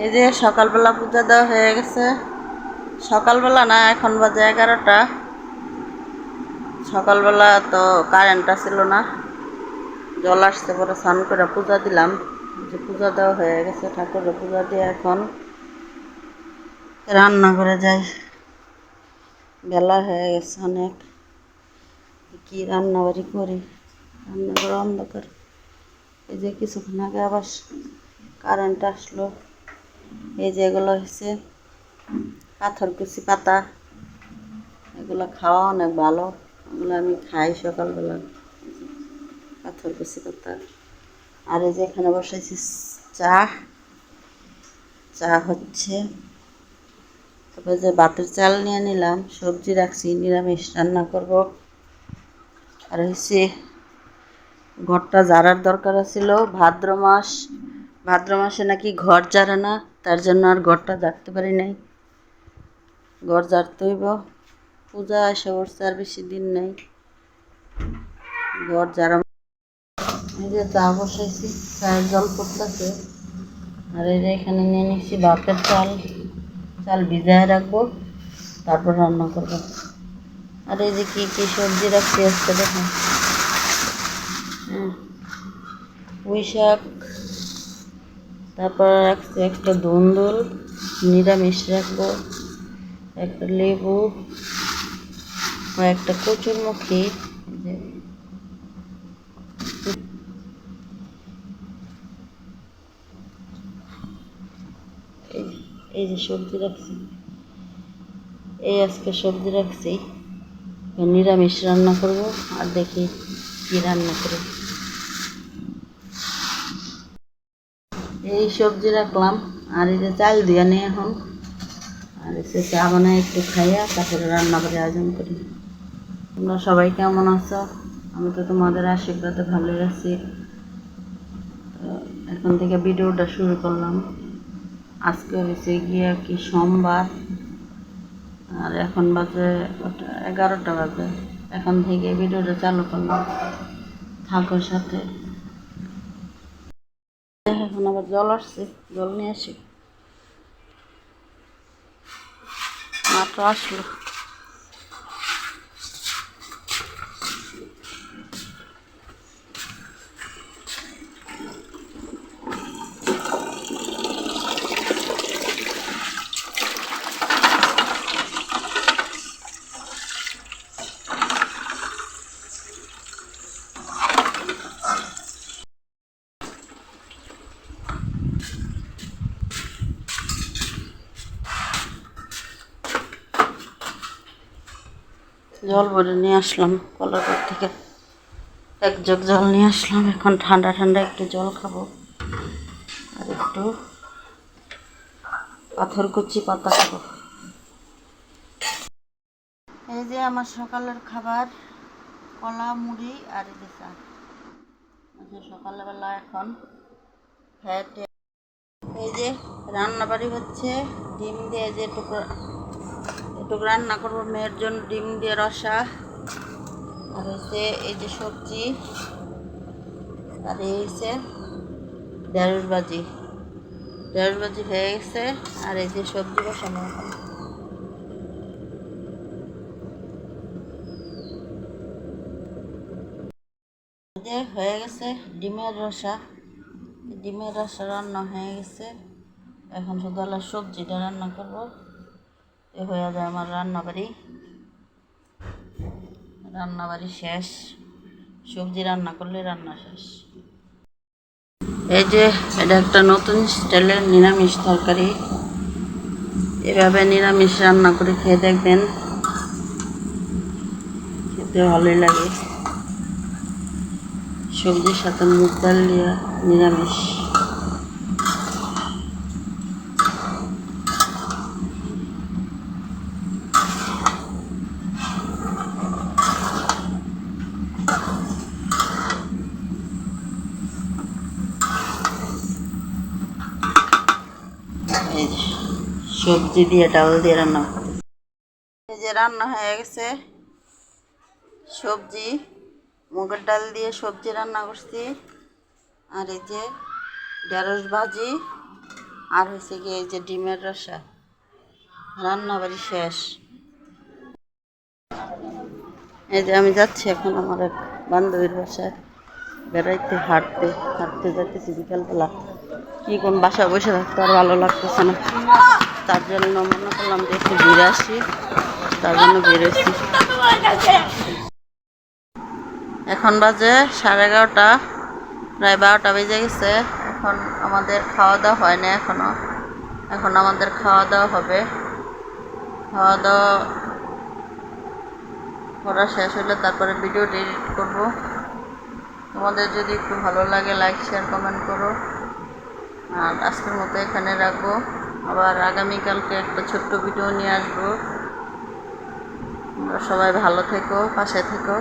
এই যে সকালবেলা পূজা দেওয়া হয়ে গেছে। সকালবেলা না, এখন বাজে 11টা। সকালবেলা তো কারেন্টটা ছিল না, জল আসতে পরে স্নান করে পূজা দিলাম। যে পূজা দেওয়া হয়ে গেছে, ঠাকুরের পূজা দিয়ে এখন রান্না করে যাই। বেলা হয়ে গেছে অনেক, কি রান্নাবাড়ি করি, রান্নাঘর অন্ধকার। এই যে কিছুক্ষণ আগে আবার কারেন্ট আসলো। এই যে এগুলো হচ্ছে পাথরকুচি পাতা, এগুলো খাওয়া অনেক ভালো, এগুলো আমি খাই সকালবেলা। পাথরকুচি পাতা। আর এই যে এখানে বসাইছি চা, চা হচ্ছে। তারপরে যে ভাতের চাল নিয়ে নিলাম, সবজি রাখছি, নিরামিষ রান্না করব। আর হচ্ছে ঘরটা ঝাড়ার দরকার ছিল, ভাদ্র মাসে নাকি ঘর ঝাড়ে না, তার জন্য আর ঘরটা ঝাড়তে পারি নাই। ঘর ঝাড়তে হইব, পূজা এসে পড়ছে, আর বেশি দিন নেই। ঘর ঝাড়া। এই যে চা বসাইছি, চায়ের জল পড়তেছে। আর এই যে এখানে নিয়ে নিচ্ছি ভাতের চাল, চাল ভিজায় রাখবো, তারপর রান্না করবো। আর এই যে কী কী সবজি রাখছি আজকে দেখুন। পুঁই শাক, তারপর রাখছি একটা ধুন্দুল, নিরামিষ রাখবো, একটা লেবু, কয়েকটা কচুরমুখী। এই যে সবজি রাখছি, এই আজকে সবজি রাখছি। নিরামিষ রান্না করব, আর দেখি কি রান্না করি। এই সবজি রাখলাম, আর এই যে চাল দিয়ে নিয়ে এখন, আর এসে চা বানায় একটু খাইয়া তারপরে রান্না করে আয়োজন করি। তোমরা সবাই কেমন আছো? আমি তো তোমাদের আশীর্বাদে ভালোই আছি। তো এখন থেকে ভিডিওটা শুরু করলাম। আজকে হয়েছে গিয়ে কি সোমবার, আর এখন বাজে 11টা বাজে। এখন থেকে ভিডিওটা চালু করলাম, থাকো সাথে। এখন আবার জল আসছে, জল নিয়ে আসি, মাত্র আসলো। জল ভরে নিয়ে আসলাম কলার থেকে, এক জগ জল নিয়ে আসলাম। এখন ঠান্ডা ঠান্ডা একটু জল খাবো, আর একটু পাথরকুচি পাতা খাবো। এই যে আমার সকালের খাবার, কলা, মুড়ি আর এই যে চা। সকালবেলা এখন খেয়ে, এই যে রান্না বাড়ি হচ্ছে। ডিম দিয়ে যে এটুকু রান্না করবো মেয়ের জন্য, ডিম দিয়ে রসা। আর হচ্ছে এই যে সবজি, আর এই হচ্ছে ঢেঁড়স ভাজি হয়ে গেছে। আর এই যে সবজি বসানো এখন। যে হয়ে গেছে ডিমের রসা রান্না হয়ে গেছে। এখন শুধু আলাদা সবজিটা রান্না করবো, এ হয়ে যায় আমার রান্নাবাড়ি শেষ। সবজি রান্না করলে রান্না শেষ। এই যে এটা একটা নতুন স্টাইলের নিরামিষ তরকারি, এভাবে নিরামিষ রান্না করে খেয়ে দেখবেন, খেতে ভালোই লাগে। সবজির সাথে মুগ ডাল দিয়ে নিরামিষ। এই যে সবজি দিয়ে ডাল দিয়ে রান্না করতে, এই যে রান্না হয়ে গেছে। সবজি, মুগের ডাল দিয়ে সবজি রান্না করছি। আর এই যে ঢেঁড়স ভাজি আর হয়েছে কি এই যে ডিমের রসা, রান্না বাড়ি শেষ। এই যে আমি যাচ্ছি এখন আমার এক বান্ধবীর বাসায় বেড়াইতে, হাঁটতে হাঁটতে যাচ্তেছি বিকালবেলা। কি কোন বাসায় বসে থাকতে আর ভালো লাগতেছে না, তার জন্য মনে করলাম যে একটু ঘুরে আসি, তার জন্য বেরোচ্ছি। এখন বাজে 11:30, প্রায় 12টা বেজে গেছে। এখন আমাদের খাওয়া দাওয়া হয় না এখনো, এখন আমাদের খাওয়া দাওয়া হবে। খাওয়া দাওয়া করা শেষ হলে তারপরে ভিডিওটি এডিট করব। তোমাদের যদি একটু ভালো লাগে লাইক শেয়ার কমেন্ট করো। আর আজকের মতো এখানে রাখবো, আবার আগামীকালকে একটা ছোট্ট ভিডিও নিয়ে আসবো। সবাই ভালো থেকো, পাশে থেকো।